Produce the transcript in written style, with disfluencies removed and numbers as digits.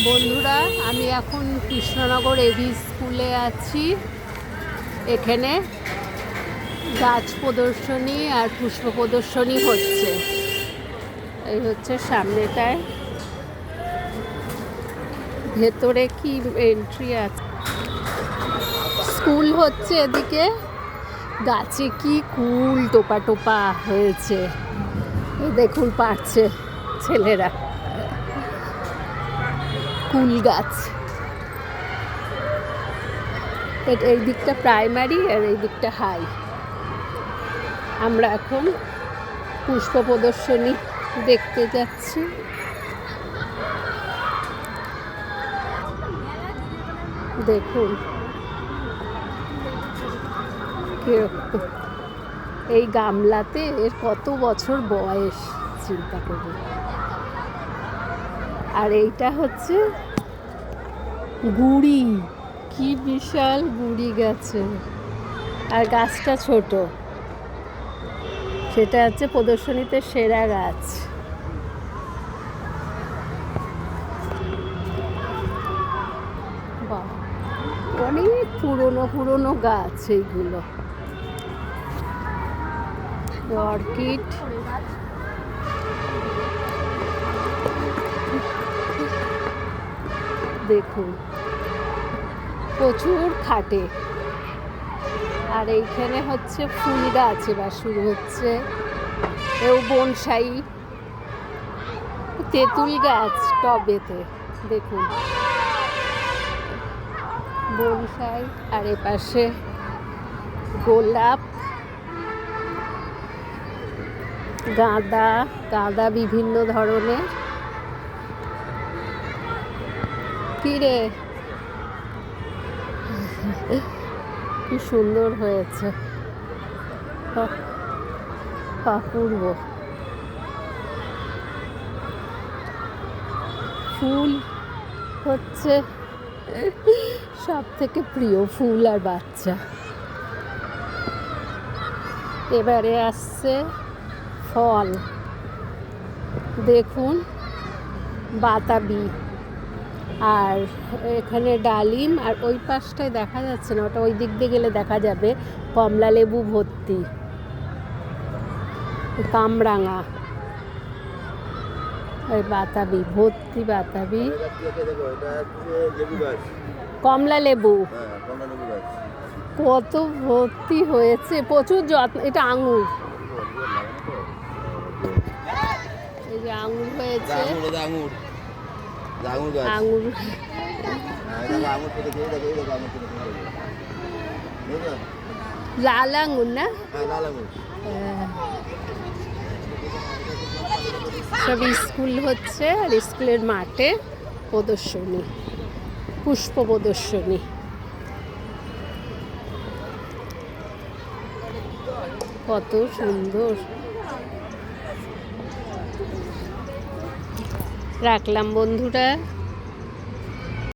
বন্ধুরা, আমি এখন কৃষ্ণনগর এবি স্কুলে আছি। এখানে গাছ প্রদর্শনী আর পুষ্প প্রদর্শনী হচ্ছে। এই হচ্ছে সামনেটায়, ভেতরে কি এন্ট্রি আছে। স্কুল হচ্ছে এদিকে। গাছে কি কুল টোপা টোপা হয়েছে, দেখুন পারছে ছেলেরা। কুল গাছ। এই দিকটা প্রাইমারি আর এই দিকটা হাই। আমরা এখন পুষ্প প্রদর্শনী দেখতে যাচ্ছি। দেখুন এই গামলাতে এর কত বছর বয়স, চিন্তা করুন। আর এইটা হচ্ছে গুড়ি, কি বিশাল গুড়ি গাছে। আর গাছটা ছোট, সেটা হচ্ছে প্রদর্শনীতে সেরা গাছ। বাহ, অনেক পুরনো পুরনো গাছ এইগুলো। অর্কিড, দেখুন প্রচুর খাটে। আর এইখানে হচ্ছে ফুল গাছ এবার শুরু হচ্ছে। এও বনসাই, তেঁতুল গাছ টবেতে, দেখুন বনসাই। আর এপাশে গোলাপ, গাঁদা, গাঁদা বিভিন্ন ধরনের। কি রে, কি সুন্দর হয়েছে, অপূর্ব। ফুল হচ্ছে সব থেকে প্রিয়, ফুল আর বাচ্চা। এবারে আসছে ফল, দেখুন বাতাবি, আর এখানে ডালিম। আর ওই পাশটায় দেখা যাচ্ছে না, ওটা ওই দিক দিয়ে গেলে দেখা যাবে। কমলা লেবু ভর্তি, কামরাঙা, ওই বাতাবি ভর্তি, বাতাবি, কমলা লেবু কত ভর্তি হয়েছে, প্রচুর যত্ন। এটা আঙুর, এই যে আঙুর হয়েছে, আঙুর। লাল আঙুর না, সব স্কুল হচ্ছে। আর স্কুলের মাঠে প্রদর্শনী, পুষ্প প্রদর্শনী। কত সুন্দর। রাখলাম বন্ধুরা।